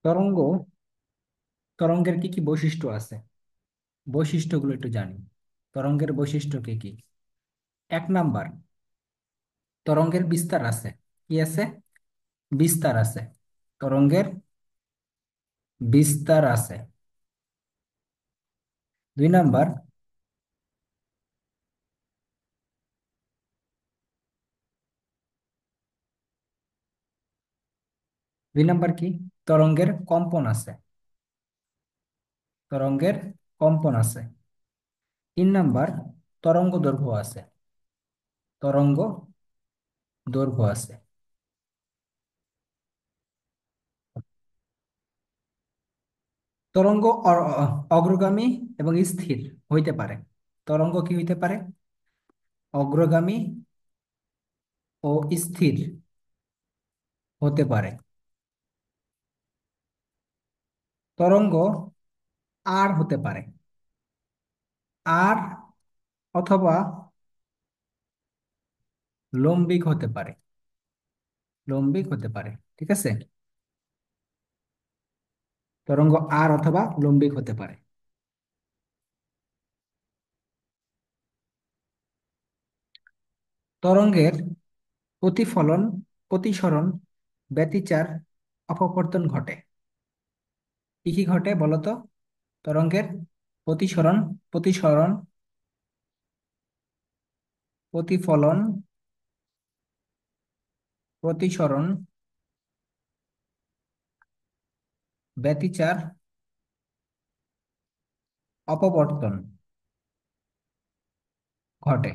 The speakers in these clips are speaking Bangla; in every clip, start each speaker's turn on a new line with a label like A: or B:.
A: তরঙ্গ তরঙ্গের কি কি বৈশিষ্ট্য আছে? বৈশিষ্ট্যগুলো একটু জানি। তরঙ্গের বৈশিষ্ট্য কি কি? 1 নাম্বার, তরঙ্গের বিস্তার আছে। কি আছে? বিস্তার আছে। তরঙ্গের বিস্তার আছে। 2 নাম্বার, 2 নাম্বার কি? তরঙ্গের কম্পন আছে। তরঙ্গের কম্পন আছে। 3 নাম্বার, তরঙ্গ দৈর্ঘ্য আছে। তরঙ্গ দৈর্ঘ্য আছে। তরঙ্গ অগ্রগামী এবং স্থির হইতে পারে। তরঙ্গ কি হইতে পারে? অগ্রগামী ও স্থির হতে পারে। তরঙ্গ আর হতে পারে। আর অথবা লম্বিক হতে পারে। লম্বিক হতে পারে। ঠিক আছে। তরঙ্গ আর অথবা লম্বিক হতে পারে। তরঙ্গের প্রতিফলন, প্রতিসরণ, ব্যতিচার, অপবর্তন ঘটে। কি কি ঘটে বলতো? তরঙ্গের প্রতিসরণ, প্রতিসরণ, প্রতিফলন, প্রতিসরণ, ব্যতিচার, অপবর্তন ঘটে।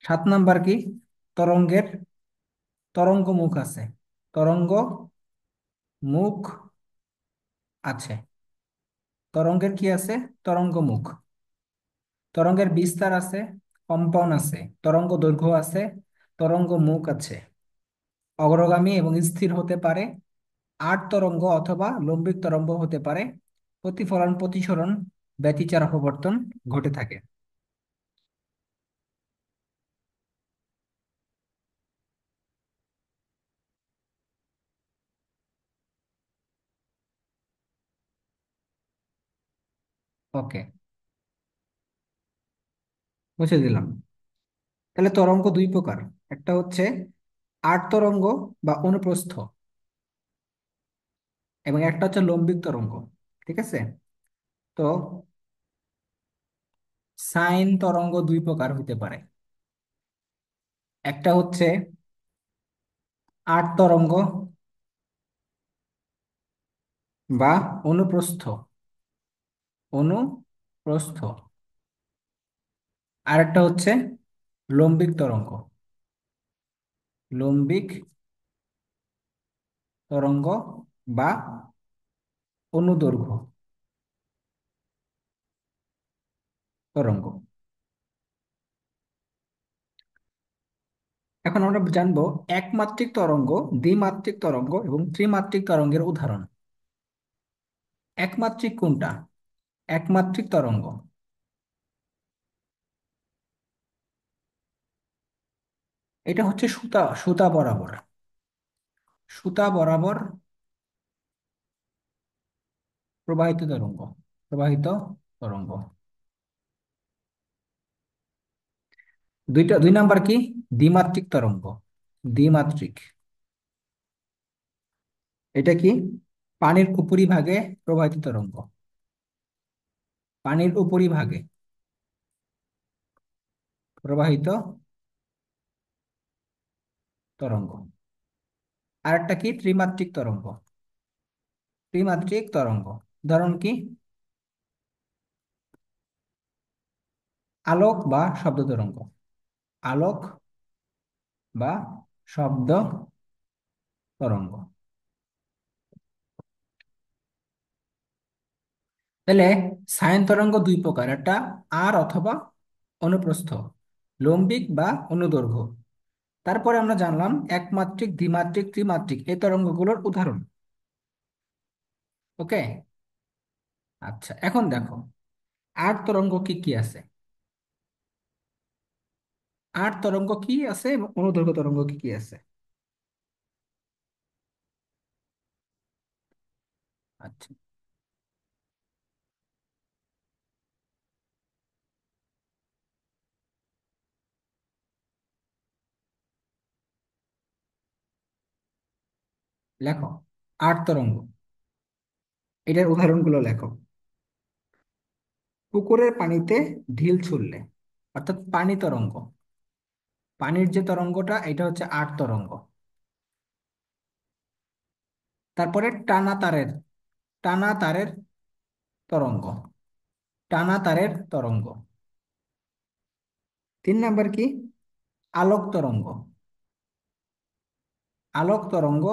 A: 7 নাম্বার কি? তরঙ্গের তরঙ্গ মুখ আছে। তরঙ্গ মুখ আছে। তরঙ্গের কি আছে? তরঙ্গ মুখ। তরঙ্গের বিস্তার আছে, কম্পন আছে, তরঙ্গ দৈর্ঘ্য আছে, তরঙ্গ মুখ আছে, অগ্রগামী এবং স্থির হতে পারে, আট তরঙ্গ অথবা লম্বিক তরঙ্গ হতে পারে, প্রতিফলন, প্রতিসরণ, ব্যতিচার, অপবর্তন ঘটে থাকে। ওকে, বুঝে দিলাম। তাহলে তরঙ্গ 2 প্রকার। একটা হচ্ছে আট তরঙ্গ বা অনুপ্রস্থ, এবং একটা হচ্ছে লম্বিক তরঙ্গ। ঠিক আছে। তো সাইন তরঙ্গ 2 প্রকার হইতে পারে। একটা হচ্ছে আট তরঙ্গ বা অনুপ্রস্থ, অনুপ্রস্থ। আর একটা হচ্ছে লম্বিক তরঙ্গ, লম্বিক তরঙ্গ বা অনুদৈর্ঘ্য তরঙ্গ। এখন আমরা জানবো একমাত্রিক তরঙ্গ, দ্বিমাত্রিক তরঙ্গ এবং ত্রিমাত্রিক তরঙ্গের উদাহরণ। একমাত্রিক কোনটা? একমাত্রিক তরঙ্গ এটা হচ্ছে সুতা, সুতা বরাবর, সুতা বরাবর প্রবাহিত তরঙ্গ, প্রবাহিত তরঙ্গ। 2 নাম্বার কি? দ্বিমাত্রিক তরঙ্গ। দ্বিমাত্রিক, এটা কি? পানির উপরিভাগে প্রবাহিত তরঙ্গ। পানির উপরিভাগে প্রবাহিত তরঙ্গ। আরেকটা কি? ত্রিমাত্রিক তরঙ্গ। ত্রিমাত্রিক তরঙ্গ ধরন কি? আলোক বা শব্দ তরঙ্গ। আলোক বা শব্দ তরঙ্গ। তাহলে সাইন তরঙ্গ 2 প্রকার। একটা আর অথবা অনুপ্রস্থ, লম্বিক বা অনুদৈর্ঘ্য। তারপরে আমরা জানলাম একমাত্রিক, দ্বিমাত্রিক, ত্রিমাত্রিক এই তরঙ্গগুলোর উদাহরণ। ওকে। আচ্ছা, এখন দেখো আট তরঙ্গ কি কি আছে। আট তরঙ্গ কি আছে এবং অনুদৈর্ঘ্য তরঙ্গ কি কি আছে? আচ্ছা, লেখো। আট তরঙ্গ, এটার উদাহরণগুলো লেখো। পুকুরের পানিতে ঢিল ছুড়লে, অর্থাৎ পানি তরঙ্গ। পানির যে তরঙ্গটা, এটা হচ্ছে আট তরঙ্গ। তারপরে টানা তারের তরঙ্গ। টানা তারের তরঙ্গ। 3 নাম্বার কি? আলোক তরঙ্গ। আলোক তরঙ্গ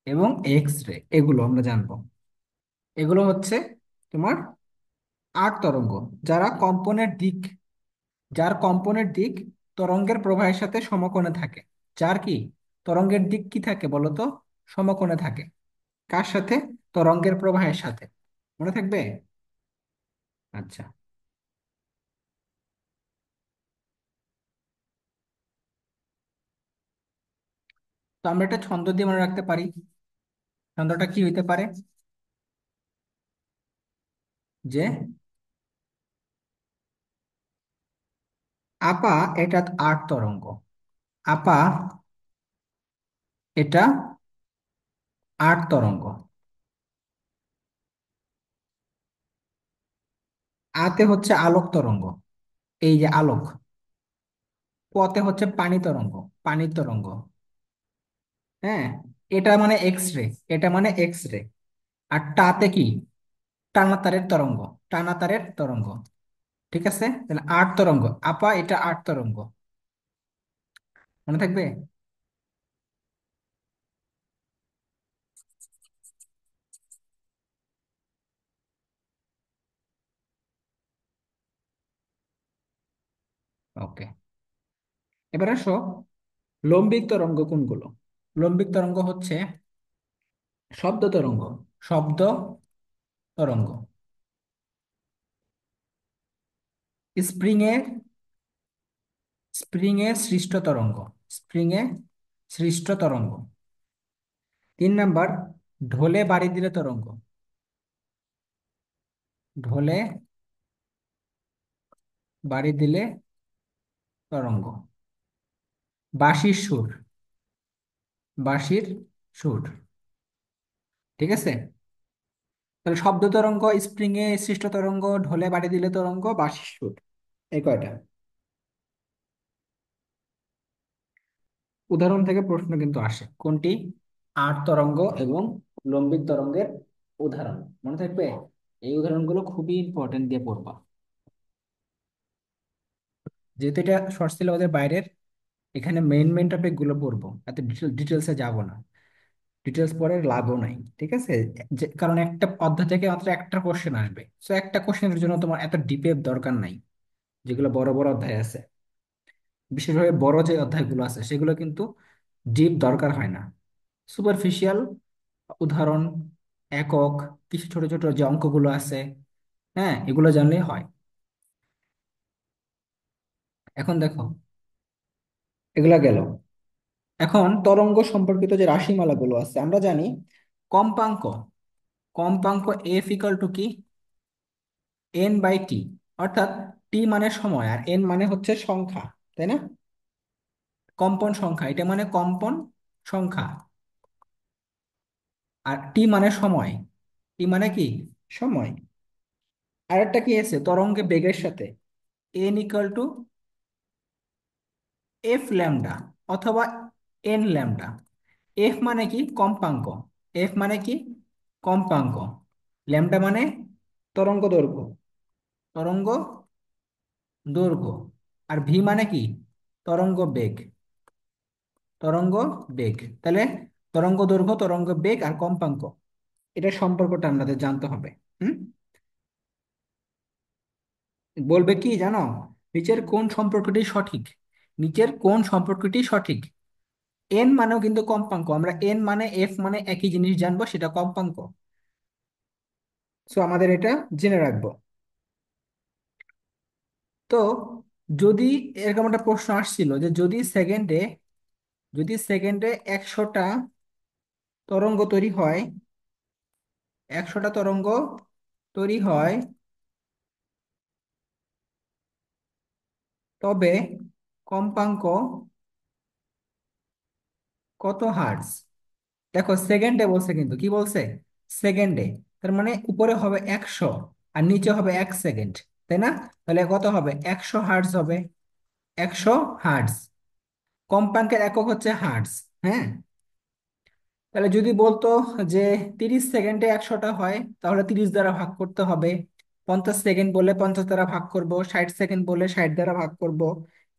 A: এবং এক্স রে। এগুলো আমরা জানবো। এগুলো হচ্ছে তোমার আট তরঙ্গ, যারা কম্পনের দিক যার কম্পনের দিক তরঙ্গের প্রবাহের সাথে সমকোণে থাকে। যার কি তরঙ্গের দিক কি থাকে বলো তো? সমকোণে থাকে। কার সাথে? তরঙ্গের প্রবাহের সাথে। মনে থাকবে? আচ্ছা, তো আমরা একটা ছন্দ দিয়ে মনে রাখতে পারি। ছন্দটা কি হইতে পারে? যে আপা এটা আট তরঙ্গ। আপা এটা আট তরঙ্গ। আতে হচ্ছে আলোক তরঙ্গ, এই যে আলোক। পতে হচ্ছে পানি তরঙ্গ, পানির তরঙ্গ। হ্যাঁ, এটা মানে এক্স রে। এটা মানে এক্স রে। আর টাতে কি? টানা তারের তরঙ্গ। টানা তারের তরঙ্গ। ঠিক আছে, তাহলে আট তরঙ্গ। আপা এটা আট তরঙ্গ। মনে থাকবে? ওকে, এবার আসো, লম্বিক তরঙ্গ কোনগুলো? লম্বিক তরঙ্গ হচ্ছে শব্দ তরঙ্গ। শব্দ তরঙ্গ। স্প্রিং এ স্প্রিং এ সৃষ্ট তরঙ্গ। স্প্রিং এ সৃষ্ট তরঙ্গ। 3 নাম্বার, ঢোলে বাড়ি দিলে তরঙ্গ। ঢোলে বাড়ি দিলে তরঙ্গ। বাঁশির সুর। বাঁশির সুর। ঠিক আছে, তাহলে শব্দ তরঙ্গ, স্প্রিং এ সৃষ্ট তরঙ্গ, ঢোলে বাড়ি দিলে তরঙ্গ, বাঁশির সুর। এই কয়টা উদাহরণ থেকে প্রশ্ন কিন্তু আসে। কোনটি? আট তরঙ্গ এবং লম্বিক তরঙ্গের উদাহরণ মনে থাকবে। এই উদাহরণগুলো খুবই ইম্পর্টেন্ট দিয়ে পড়বা। যেহেতু এটা শর্ট সিলেবাসের বাইরের, এখানে মেইন মেইন টপিক গুলো পড়বো, এত ডিটেলসে যাব না। ডিটেলস পড়ে লাভও নাই, ঠিক আছে? কারণ একটা অধ্যায় থেকে মাত্র একটা কোশ্চেন আসবে, সো একটা কোশ্চেনের জন্য তোমার এত ডিপে দরকার নাই। যেগুলো বড় বড় অধ্যায় আছে, বিশেষভাবে বড় যে অধ্যায়গুলো আছে, সেগুলো কিন্তু ডিপ দরকার হয় না। সুপারফিশিয়াল উদাহরণ, একক, কিছু ছোট ছোট যে অঙ্কগুলো আছে, হ্যাঁ, এগুলো জানলেই হয়। এখন দেখো, এগুলা গেল। এখন তরঙ্গ সম্পর্কিত যে রাশিমালাগুলো আছে আমরা জানি। কম্পাঙ্ক। কম্পাঙ্ক এফ ইকাল টু কি? N by T. অর্থাৎ টি মানে সময় আর এন মানে হচ্ছে সংখ্যা, তাই না? কম্পন সংখ্যা, এটা মানে কম্পন সংখ্যা। আর টি মানে সময়। টি মানে কি? সময়। আর একটা কি আছে তরঙ্গে বেগের সাথে? N equal to F lambda অথবা এন ল্যামডা। এফ মানে কি? কম্পাঙ্ক। এফ মানে কি? কম্পাঙ্ক। ল্যামডা মানে তরঙ্গ দৈর্ঘ্য। তরঙ্গ দৈর্ঘ্য। আর ভি মানে কি? তরঙ্গ বেগ। তরঙ্গ বেগ। তাহলে তরঙ্গ দৈর্ঘ্য, তরঙ্গ বেগ আর কম্পাঙ্ক, এটার সম্পর্কটা আমাদের জানতে হবে। হুম, বলবে কি জানো? নিচের কোন সম্পর্কটি সঠিক? নিচের কোন সম্পর্কটি সঠিক? এন মানেও কিন্তু কম্পাঙ্ক, আমরা এন মানে এফ মানে একই জিনিস জানবো, সেটা কম্পাঙ্ক। সো আমাদের এটা জেনে রাখবো। তো যদি এরকম একটা প্রশ্ন আসছিল যে যদি সেকেন্ডে 100টা তরঙ্গ তৈরি হয়, 100টা তরঙ্গ তৈরি হয়, তবে কম্পাঙ্ক কত হার্টজ? দেখো সেকেন্ডে বলছে, কিন্তু কি বলছে? সেকেন্ডে। তার মানে উপরে হবে 100 আর নিচে হবে 1 সেকেন্ড, তাই না? তাহলে কত হবে? 100 হার্টজ হবে। 100 হার্টজ। কম্পাঙ্কের একক হচ্ছে হার্টজ। হ্যাঁ। তাহলে যদি বলতো যে 30 সেকেন্ডে 100টা হয়, তাহলে 30 দ্বারা ভাগ করতে হবে। 50 সেকেন্ড বলে 50 দ্বারা ভাগ করব, 60 সেকেন্ড বলে 60 দ্বারা ভাগ করব।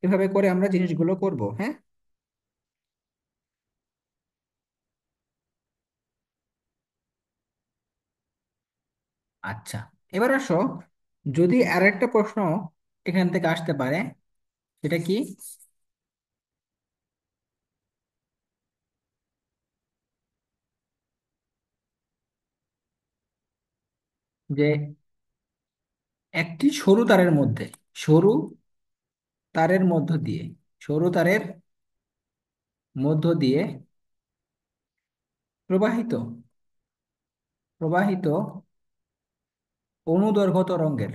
A: এভাবে করে আমরা জিনিসগুলো করব। হ্যাঁ। আচ্ছা, এবার আসো, যদি আরেকটা প্রশ্ন এখান থেকে আসতে পারে, সেটা কি? যে একটি সরু তারের মধ্যে, সরু তারের মধ্য দিয়ে, সরু তারের মধ্য দিয়ে প্রবাহিত প্রবাহিত অনুদৈর্ঘ্য তরঙ্গের,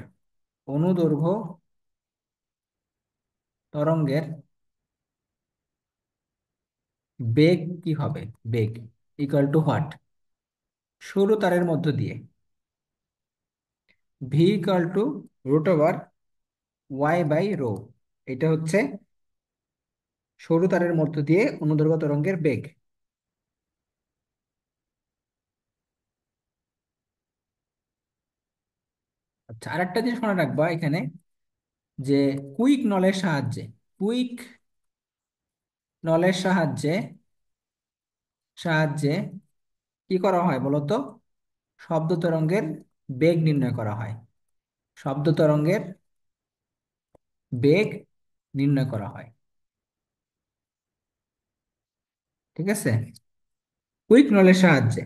A: অনুদৈর্ঘ্য তরঙ্গের বেগ কি হবে? বেগ ইকুয়াল টু হোয়াট? সরু তারের মধ্য দিয়ে V equal to √, Y by rho. এটা হচ্ছে সরু তারের মধ্য দিয়ে অনুদৈর্ঘ্য তরঙ্গের বেগ। আচ্ছা, আরেকটা জিনিস মনে রাখবা এখানে, যে কুইক নলের সাহায্যে, কুইক নলের সাহায্যে কি করা হয় বলতো? শব্দ তরঙ্গের বেগ নির্ণয় করা হয়। শব্দ তরঙ্গের বেগ নির্ণয় করা হয়। ঠিক আছে? কুইক নলের সাহায্যে।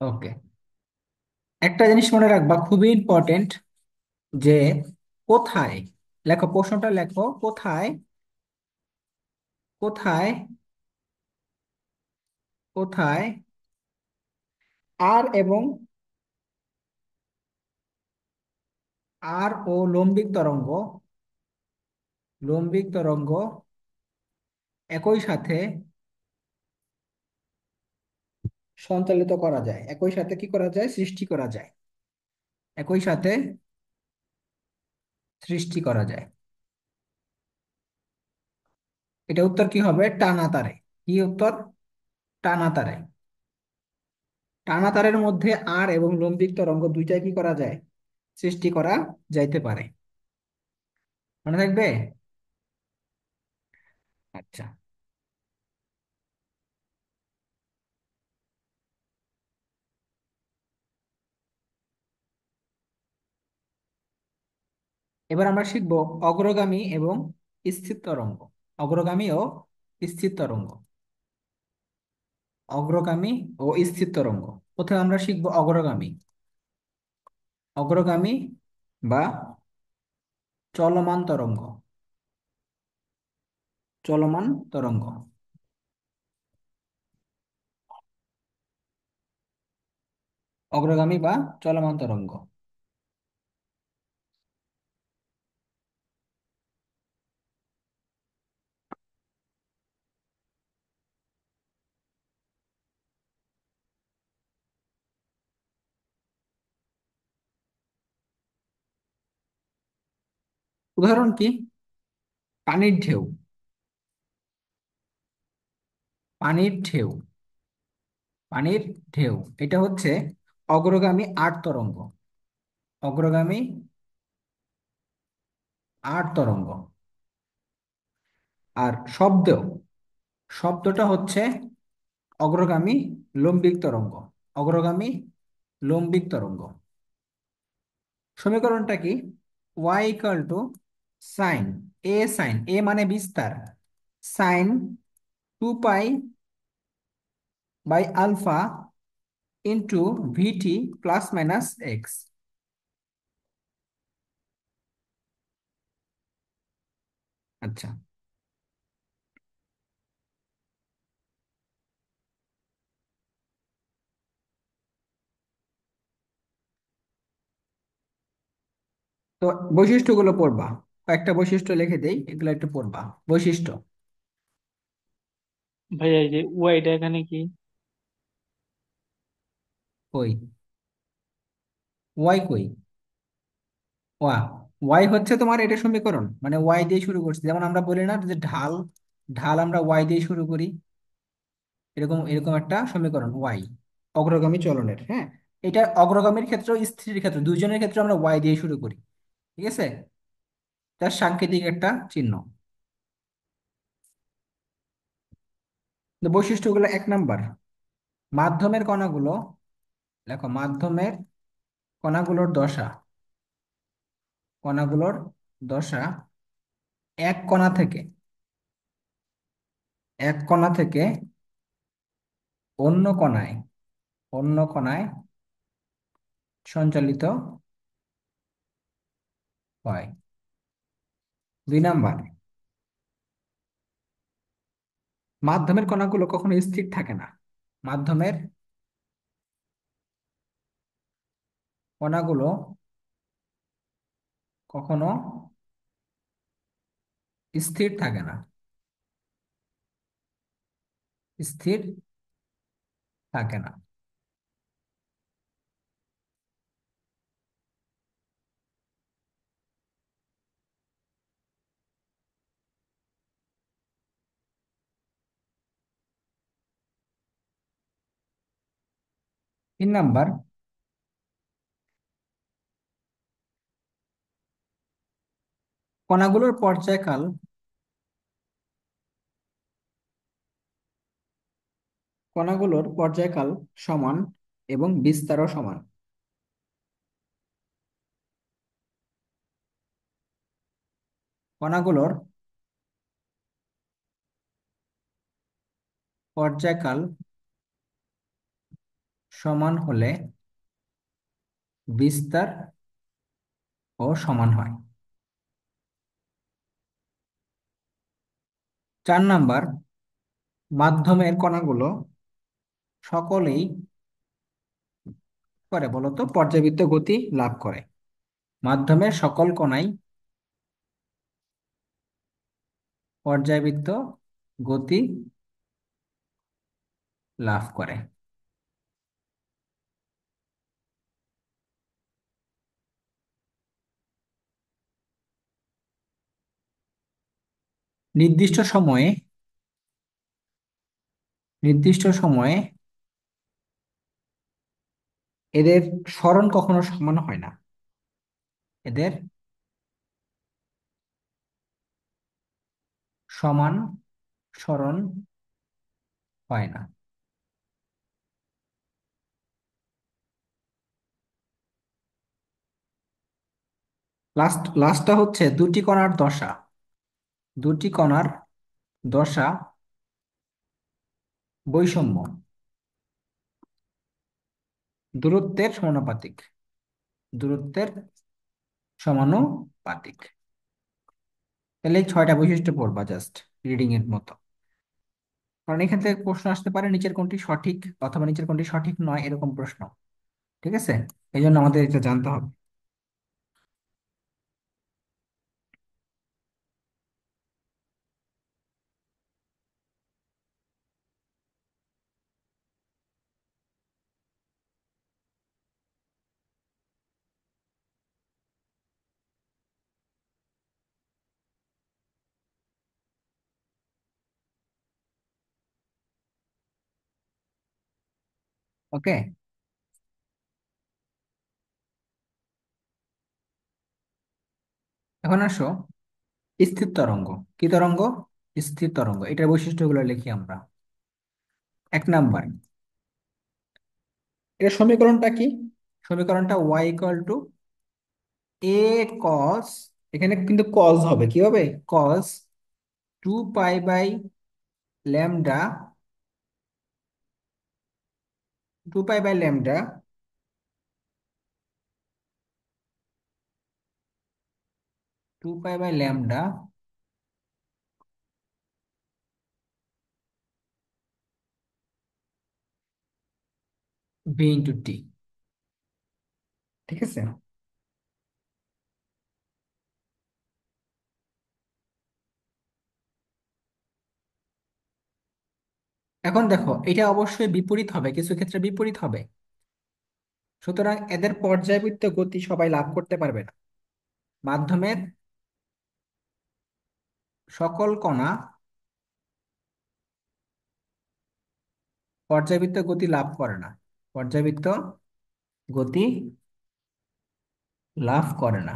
A: ওকে। একটা জিনিস মনে রাখবা, খুবই ইম্পর্টেন্ট, যে কোথায়, লেখো প্রশ্নটা, লেখো কোথায়, কোথায়, কোথায় আর এবং আর ও লম্বিক তরঙ্গ একই সাথে সঞ্চালিত করা যায়, একই সাথে কি করা যায়? সৃষ্টি করা যায়। একই সাথে সৃষ্টি করা যায়। এটা উত্তর কি হবে? টানা তারে। কি উত্তর? টানা তারে। টানা তারের মধ্যে আর এবং লম্বিক তরঙ্গ দুইটাই কি করা যায়? সৃষ্টি করা যাইতে পারে। মনে থাকবে? আচ্ছা, এবার আমরা শিখব অগ্রগামী এবং স্থির তরঙ্গ। অগ্রগামী ও স্থির তরঙ্গ। অগ্রগামী ও স্থির তরঙ্গ। প্রথমে আমরা শিখব অগ্রগামী। অগ্রগামী বা চলমান তরঙ্গ। চলমান তরঙ্গ। অগ্রগামী বা চলমান তরঙ্গ। উদাহরণ কি? পানির ঢেউ। পানির ঢেউ। পানির ঢেউ। এটা হচ্ছে অগ্রগামী আট তরঙ্গ। অগ্রগামী আট তরঙ্গ। আর শব্দটা হচ্ছে অগ্রগামী লম্বিক তরঙ্গ। অগ্রগামী লম্বিক তরঙ্গ। সমীকরণটা কি? Y equal to sine sine মানে বিস্তার, sine 2 pi by alpha into V T plus minus X. আচ্ছা, তো বৈশিষ্ট্যগুলো পড়বা, কয়েকটা বৈশিষ্ট্য লিখে দেই, এগুলো একটু পড়বা। বৈশিষ্ট্য
B: ভাইয়া এই যে ওয়াইটা এখানে কি?
A: কই? ওয়াই কই? ওয়া ওয়াই হচ্ছে তোমার এটা সমীকরণ, মানে ওয়াই দিয়ে শুরু করছি, যেমন আমরা বলি না যে ঢাল, ঢাল আমরা ওয়াই দিয়ে শুরু করি, এরকম এরকম একটা সমীকরণ ওয়াই, অগ্রগামী চলনের। হ্যাঁ, এটা অগ্রগামীর ক্ষেত্রে স্থির ক্ষেত্রে দুইজনের ক্ষেত্রে আমরা ওয়াই দিয়ে শুরু করি, ঠিক আছে? তার সাংকেতিক একটা চিহ্ন। তো বৈশিষ্ট্যগুলো, 1 নাম্বার, মাধ্যমের কণাগুলো, দেখো মাধ্যমের কণাগুলোর দশা, কণাগুলোর দশা এক কণা থেকে, এক কণা থেকে অন্য কণায়, অন্য কণায় সঞ্চালিত হয়। 2 নাম্বার, মাধ্যমের কণাগুলো কখনো স্থির থাকে না, মাধ্যমের কণাগুলো কখনো স্থির থাকে না, স্থির থাকে না। 3 নাম্বার, কণাগুলোর পর্যায়কাল, কণাগুলোর পর্যায়কাল সমান এবং বিস্তারও সমান। কণাগুলোর পর্যায়কাল সমান হলে বিস্তার ও সমান হয়। 4 নাম্বার, মাধ্যমের কণাগুলো সকলেই করে বলতো পর্যাবৃত্ত গতি লাভ করে, মাধ্যমের সকল কণাই পর্যাবৃত্ত গতি লাভ করে। নির্দিষ্ট সময়ে, নির্দিষ্ট সময়ে এদের সরণ কখনো সমান হয় না, এদের সমান সরণ হয় না। লাস্টটা হচ্ছে দুটি কণার দশা, দুটি কণার দশা বৈষম্য দূরত্বের সমানুপাতিক, দূরত্বের সমানুপাতিক। তাহলে এই 6টা বৈশিষ্ট্য পড়বা জাস্ট রিডিং এর মতো, কারণ এখান থেকে প্রশ্ন আসতে পারে নিচের কোনটি সঠিক অথবা নিচের কোনটি সঠিক নয়, এরকম প্রশ্ন, ঠিক আছে? এই জন্য আমাদের এটা জানতে হবে। ওকে, এখন আসো স্থির তরঙ্গ। কি তরঙ্গ? স্থির তরঙ্গ, এটার বৈশিষ্ট্যগুলো লিখি আমরা। 1 নাম্বার, এর সমীকরণটা কি? সমীকরণটা y equal to A cos, এখানে কিন্তু কজ হবে, কি হবে? Cos 2 pi by lambda, 2 pi by lambda, 2 pi by lambda v × t। ঠিক আছে। এখন দেখো এটা অবশ্যই বিপরীত হবে, কিছু ক্ষেত্রে বিপরীত হবে। সুতরাং এদের পর্যায়বৃত্ত গতি সবাই লাভ করতে পারবে না। মাধ্যমের সকল কণা পর্যায়বৃত্ত গতি লাভ করে না, পর্যায়বৃত্ত গতি লাভ করে না।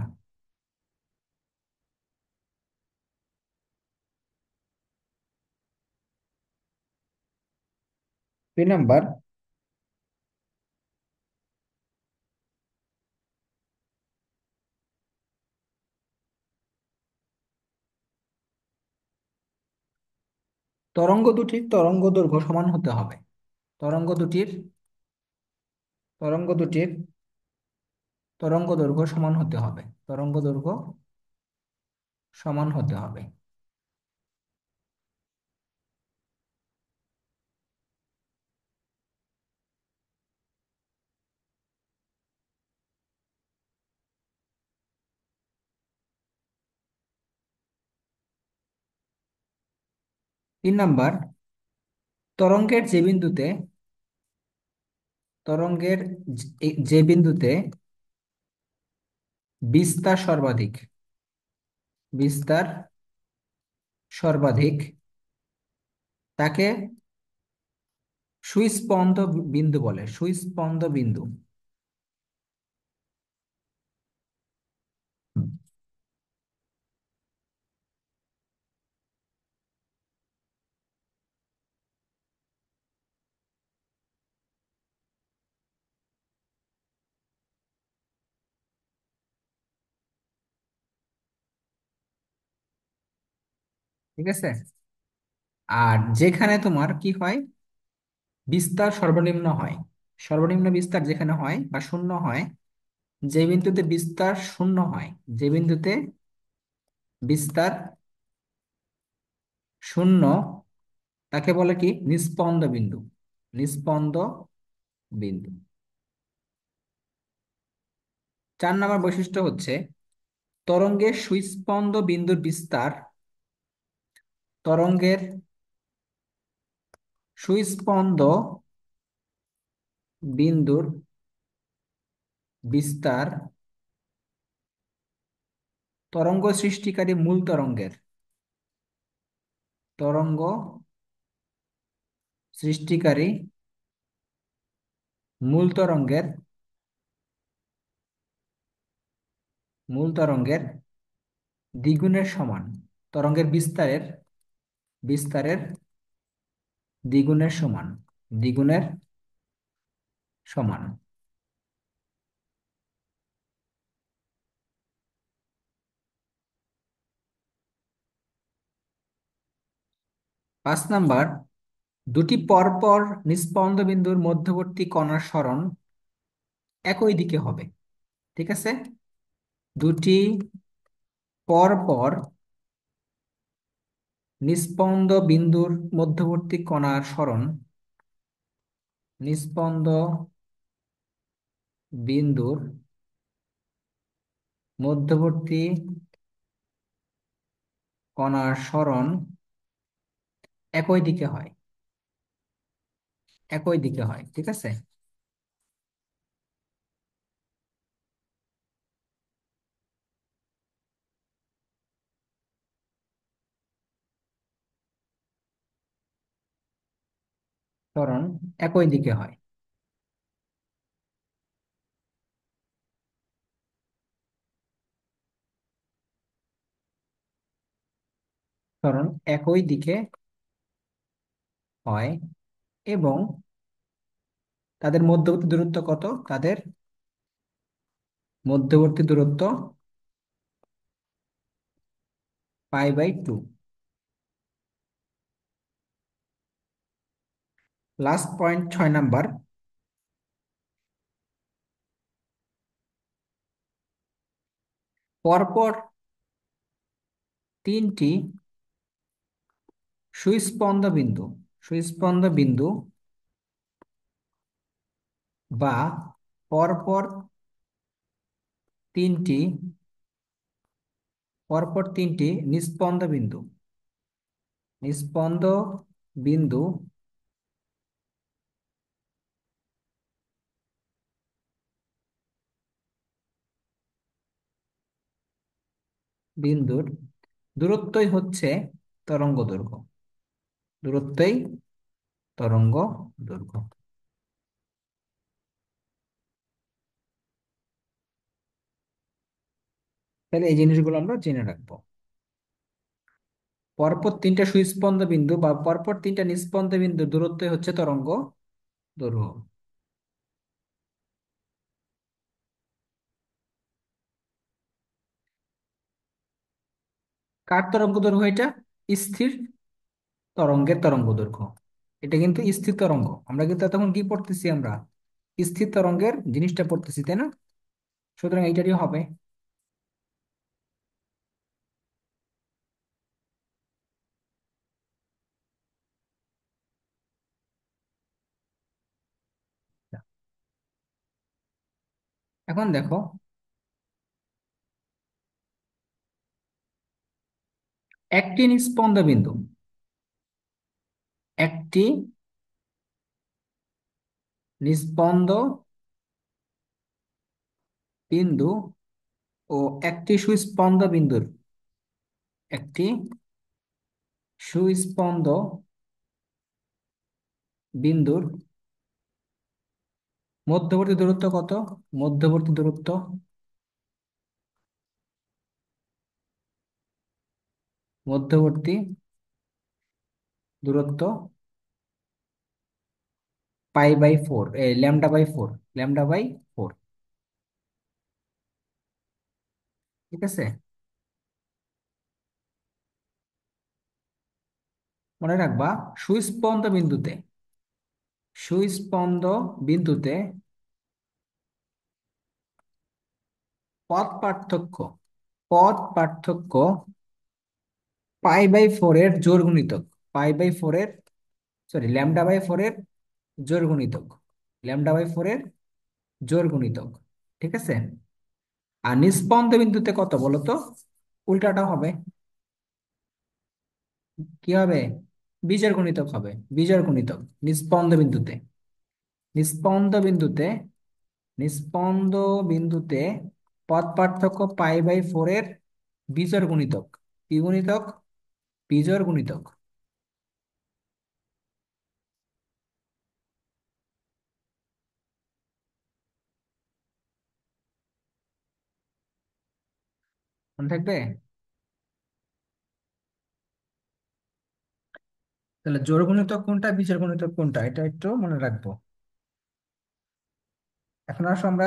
A: 2 নাম্বার, তরঙ্গ দুটির তরঙ্গ দৈর্ঘ্য সমান হতে হবে। তরঙ্গ দুটির তরঙ্গ দুটির তরঙ্গ দৈর্ঘ্য সমান হতে হবে। তরঙ্গ দৈর্ঘ্য সমান হতে হবে। 3 নাম্বার, তরঙ্গের যে বিন্দুতে তরঙ্গের যে বিন্দুতে বিস্তার সর্বাধিক, বিস্তার সর্বাধিক তাকে সুস্পন্দ বিন্দু বলে, সুস্পন্দ বিন্দু। ঠিক আছে। আর যেখানে তোমার কি হয়, বিস্তার সর্বনিম্ন হয়, সর্বনিম্ন বিস্তার যেখানে হয় বা শূন্য হয়, যে বিন্দুতে বিস্তার শূন্য হয়, যে বিন্দুতে বিস্তার শূন্য, তাকে বলে কি? নিস্পন্দ বিন্দু। নিস্পন্দ বিন্দু। 4 নম্বর বৈশিষ্ট্য হচ্ছে তরঙ্গের সুস্পন্দ বিন্দুর বিস্তার, তরঙ্গের সুস্পন্দ বিন্দুর বিস্তার তরঙ্গ সৃষ্টিকারী মূল তরঙ্গের, তরঙ্গ সৃষ্টিকারী মূল তরঙ্গের, মূল তরঙ্গের দ্বিগুণের সমান। তরঙ্গের বিস্তারের বিস্তারের দ্বিগুণের সমান, দ্বিগুণের সমান। 5 নাম্বার, দুটি পরপর নিস্পন্দ বিন্দুর মধ্যবর্তী কণার সরণ একই দিকে হবে। ঠিক আছে। দুটি পরপর নিস্পন্দ বিন্দুর মধ্যবর্তী কণার সরণ, নিস্পন্দ বিন্দুর মধ্যবর্তী কণার সরণ একই দিকে হয়, একই দিকে হয়। ঠিক আছে। সরণ একই দিকে হয়। সরণ একই দিকে হয় এবং তাদের মধ্যবর্তী দূরত্ব কত? তাদের মধ্যবর্তী দূরত্ব π/2। Last point 6 number. পরপর তিনটি সুস্পন্দ বিন্দু, সুস্পন্দ বিন্দু বা পরপর তিনটি নিস্পন্দ বিন্দু, নিস্পন্দ বিন্দু বিন্দুর দূরত্বই হচ্ছে তরঙ্গ দৈর্ঘ্য, দূরত্বই তরঙ্গ দৈর্ঘ্য। তাহলে এই জিনিসগুলো আমরা জেনে রাখবো। পরপর তিনটা সুস্পন্দ বিন্দু বা পরপর তিনটা নিস্পন্দ বিন্দুর দূরত্বই হচ্ছে তরঙ্গ দৈর্ঘ্য। কার তরঙ্গ দৈর্ঘ্য এটা? স্থির তরঙ্গের তরঙ্গ দৈর্ঘ্য। এটা কিন্তু স্থির তরঙ্গ, আমরা কিন্তু তখন কি পড়তেছি, আমরা স্থির তরঙ্গের জিনিসটা পড়তেছি, তাই না? সুতরাং এইটারই হবে। এখন দেখো, একটি নিস্পন্দ বিন্দু, একটি নিস্পন্দ বিন্দু ও একটি সুস্পন্দ বিন্দুর, একটি সুস্পন্দ বিন্দুর মধ্যবর্তী দূরত্ব কত? মধ্যবর্তী দূরত্ব, মধ্যবর্তী দূরত্ব π/4, λ/4, λ/4। ঠিক আছে, মনে রাখবা, সুস্পন্দ বিন্দুতে, সুস্পন্দ বিন্দুতে পথ পার্থক্য, পথ পার্থক্য π/4 এর জোড় গুণিতক, π/4 এর, সরি, λ/4 এর জোড় গুণিতক, λ/4 এর জোড় গুণিতক। ঠিক আছে। আর নিস্পন্দ বিন্দুতে কত বলো তো? উল্টাটা হবে, কি হবে? বিজোড় গুণিতক হবে, বিজোড় গুণিতক নিস্পন্দ বিন্দুতে, নিস্পন্দ বিন্দুতে, নিস্পন্দ বিন্দুতে পথ পার্থক্য π/4 এর বিজোড় গুণিতক। কি গুণিতক? বিজোড় গুণিতক। মনে থাকবে? তাহলে জোড় গুণিতক কোনটা, বিজোড় গুণিতক কোনটা, এটা একটু মনে রাখবো। এখন আসো আমরা,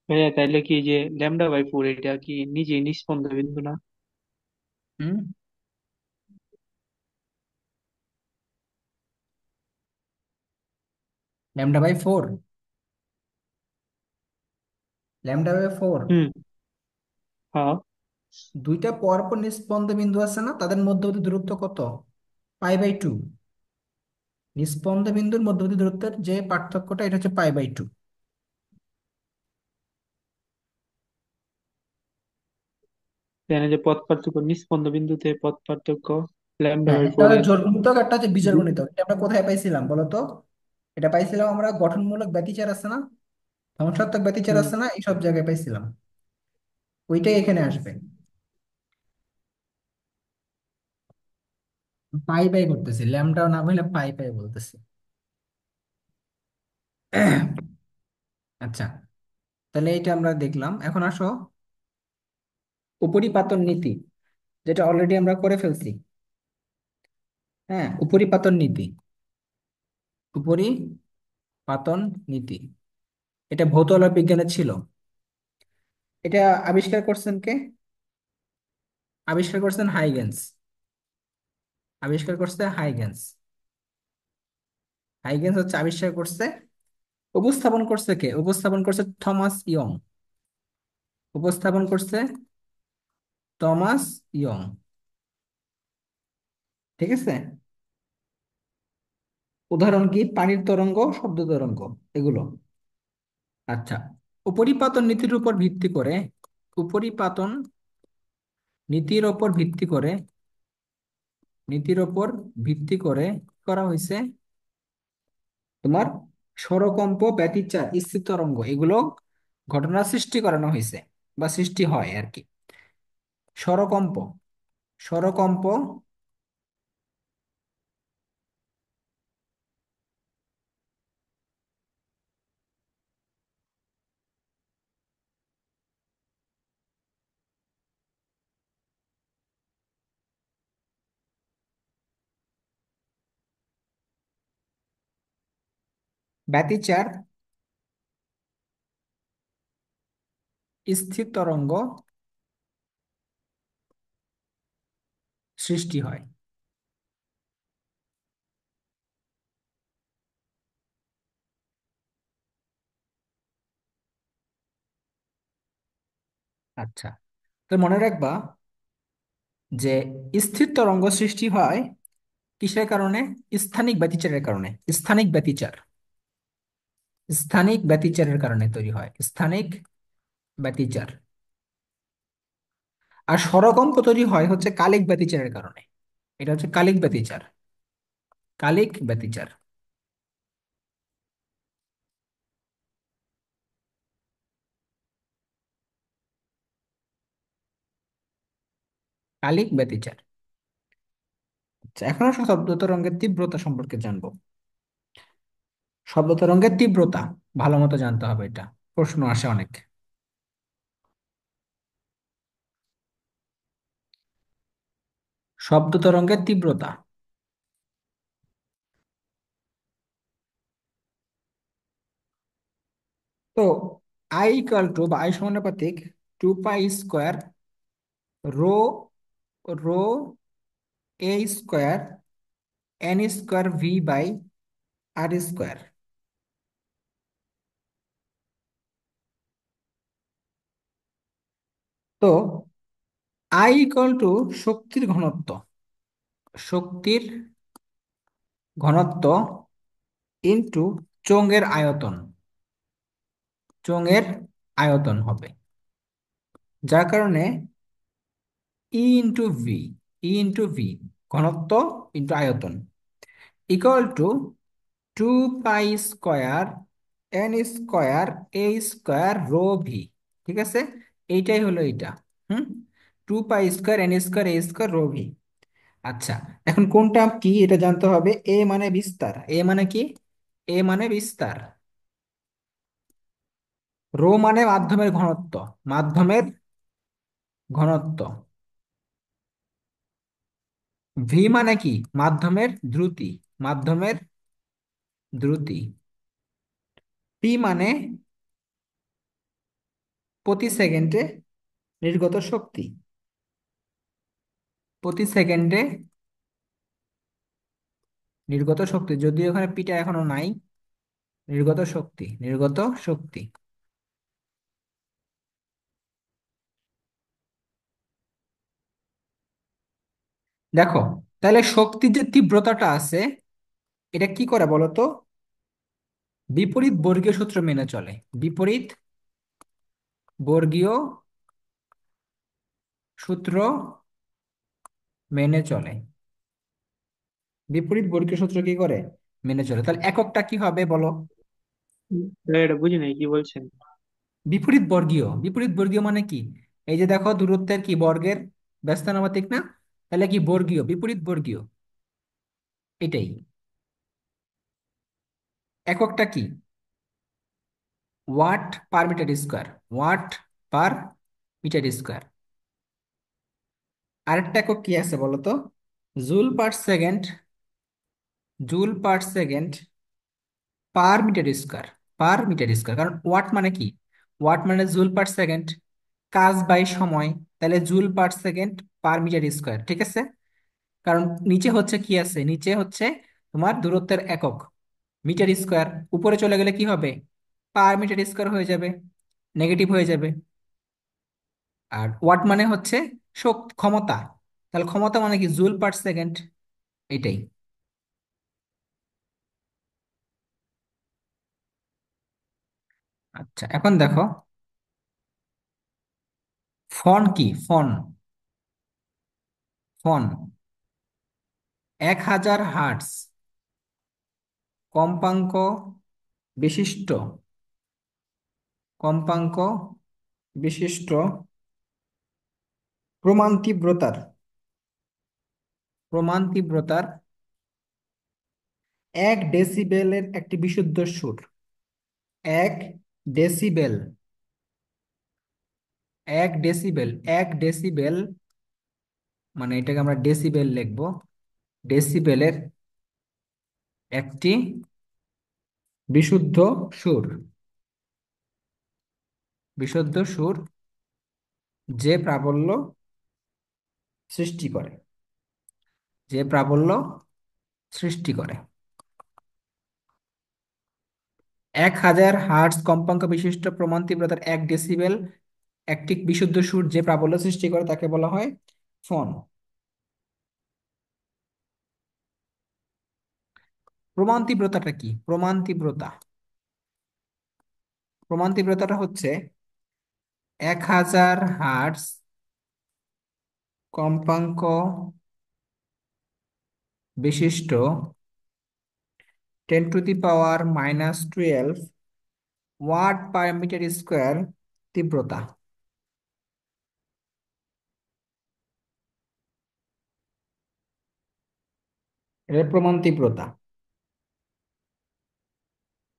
B: ভাইয়া তাইলে কি যে λ/4 এটা কি নিজেই নিস্পন্দ বিন্দু না?
A: হুম, λ/4, λ/4
B: হুম। হ্যাঁ।
A: দুইটা পরপর নিস্পন্দ বিন্দু আছে না, তাদের মধ্যবর্তী দূরত্ব কত? π/2। নিস্পন্দ বিন্দুর মধ্যবর্তী দূরত্বের যে পার্থক্যটা, এটা হচ্ছে π/2।
B: জানে যে পথ পার্থক্য নিস্পন্দ বিন্দুতে পথ পার্থক্য ল্যামডা
A: হ্যাঁ,
B: বাই
A: একটা
B: ফোর
A: হচ্ছে
B: এর
A: জোড় গুণিতক, একটা হচ্ছে বিজোড়
B: দু-
A: গুণিতক। এটা আমরা কোথায় পাইছিলাম বলো তো? এটা পাইছিলাম আমরা গঠনমূলক ব্যতিচার আছে না, ধ্বংসাত্মক ব্যতিচার
B: হুম।
A: আছে না, এই সব জায়গায় পাইছিলাম। ওইটাই এখানে আসবে। পাই করতেছি, ল্যামডা না বলে পাই বলতেছি। আচ্ছা, তাহলে এটা আমরা দেখলাম। এখন আসো উপরিপাতন নীতি, যেটা অলরেডি আমরা করে ফেলছি। হ্যাঁ, উপরিপাতন নীতি, উপরিপাতন পাতন নীতি। এটা ভৌত বিজ্ঞানে ছিল। এটা আবিষ্কার করছেন কে? আবিষ্কার করছেন হাইগেন্স। আবিষ্কার করছে হাইগেন্স। হাইগেন্স হচ্ছে আবিষ্কার করছে। উপস্থাপন করছে কে? উপস্থাপন করছে থমাস ইয়ং। উপস্থাপন করছে টমাস ইয়ং। ঠিক আছে। উদাহরণ কি? পানির তরঙ্গ, শব্দ তরঙ্গ, এগুলো। আচ্ছা, উপরিপাতন নীতির উপর ভিত্তি করে, উপরিপাতন নীতির উপর ভিত্তি করে, নীতির উপর ভিত্তি করে করা হয়েছে তোমার স্বরকম্প, ব্যতিচার, স্থির তরঙ্গ, এগুলো ঘটনা সৃষ্টি করানো হয়েছে বা সৃষ্টি হয় আর কি। স্বরকম্প, স্বরকম্প, ব্যতিচার, স্থির তরঙ্গ সৃষ্টি হয়। আচ্ছা, তো মনে রাখবা যে স্থির তরঙ্গ সৃষ্টি হয় কিসের কারণে? স্থানিক ব্যতিচারের কারণে। স্থানিক ব্যতিচার, স্থানিক ব্যতিচারের কারণে তৈরি হয়, স্থানিক ব্যতিচার। আর স্বরকম্প তৈরি হয় হচ্ছে কালিক ব্যতিচারের কারণে। এটা হচ্ছে কালিক ব্যতিচার, কালিক ব্যতিচার। কালিক ব্যতিচার। আচ্ছা, এখন আসলে শব্দ তরঙ্গের তীব্রতা সম্পর্কে জানবো। শব্দ তরঙ্গের তীব্রতা ভালো মতো জানতে হবে, এটা প্রশ্ন আসে অনেক। শব্দ তরঙ্গের তীব্রতা। তো আই ইকুয়াল টু, বা আই সমানুপাতিক 2 pi square rho, rho A square N square V by R square. তো আই ইকুয়াল টু শক্তির ঘনত্ব, শক্তির ঘনত্ব ইনটু চোঙের আয়তন, চোঙের আয়তন হবে। যার কারণে ই ইন্টু ভি, ঘনত্ব ইন্টু আয়তন, equal to 2 pi square N square A square rho V. ঠিক আছে, এইটাই হলো এইটা। হুম, 2 pi square N square A square rho V. আচ্ছা, এখন কোনটা কি এটা জানতে হবে। এ মানে বিস্তার, এ মানে কি? এ মানে বিস্তার। রো মানে মাধ্যমের ঘনত্ব, মাধ্যমের ঘনত্ব। ভি মানে কি? মাধ্যমের দ্রুতি, মাধ্যমের দ্রুতি। পি মানে প্রতি সেকেন্ডে নির্গত শক্তি, প্রতি সেকেন্ডে নির্গত শক্তি, যদিও এখানে পিটা এখনো নাই। নির্গত শক্তি, নির্গত শক্তি। দেখো, তাহলে শক্তির যে তীব্রতাটা আছে, এটা কি করে বলো তো? বিপরীত বর্গীয় সূত্র মেনে চলে, বিপরীত বর্গীয় সূত্র মেনে চলে। বিপরীত বর্গীয় সূত্র কি করে? মেনে চলে। তাহলে এককটা কি হবে বলো?
B: এটা বুঝি নাই কি বলছেন।
A: বিপরীত বর্গীয়, বিপরীত বর্গীয় মানে কি? এই যে দেখো, দূরত্বের কি বর্গের ব্যস্তানুপাতিক না? তাহলে কি বর্গীয়, বিপরীত বর্গীয়, এটাই। এককটা কি? Watt per metre square, watt per metre square. আরেকটা একক কি আছে বলো তো? Joule per second, joule per second per metre square. Per metre square, কারণ ওয়াট মানে কি? ওয়াট মানে জুল পার সেকেন্ড, কাজ বাই সময়। তাহলে joule per second per metre square, ঠিক আছে। কারণ নিচে হচ্ছে কি আছে, নিচে হচ্ছে তোমার দূরত্বের একক মিটার স্কোয়ার। উপরে চলে গেলে কি হবে? পার মিটার স্কোয়ার হয়ে যাবে, নেগেটিভ হয়ে যাবে। আর ওয়াট মানে হচ্ছে শক্তি, ক্ষমতা। তাহলে ক্ষমতা মানে কি? জুল পার সেকেন্ড, এটাই। আচ্ছা, এখন দেখো ফন কি? ফন, ফন 1000 হার্টজ কম্পাঙ্ক বিশিষ্ট, কম্পাঙ্ক বিশিষ্ট প্রমাণ তীব্রতার, প্রমাণ তীব্রতার 1 ডেসিবেলের একটি বিশুদ্ধ সুর। 1 ডেসিবেল, 1 ডেসিবেল, 1 ডেসিবেল মানে এটাকে আমরা ডেসিবেল লিখবো। ডেসিবেলের একটি বিশুদ্ধ সুর, বিশুদ্ধ সুর যে প্রাবল্য সৃষ্টি করে, যে প্রাবল্য সৃষ্টি করে। 1000 হার্টজ কম্পাঙ্ক বিশিষ্ট প্রমাণ তীব্রতার 1 ডেসিবেল একটি বিশুদ্ধ সুর যে প্রাবল্য সৃষ্টি করে তাকে বলা হয় ফোন। প্রমাণ তীব্রতাটা কি? প্রমাণ তীব্রতা, প্রমাণ তীব্রতাটা হচ্ছে 1000 হার্টজ কম্পাঙ্ক বিশিষ্ট 10⁻⁻12 ওয়াট পার মিটার স্কোয়ার তীব্রতা। এর প্রমাণ তীব্রতা।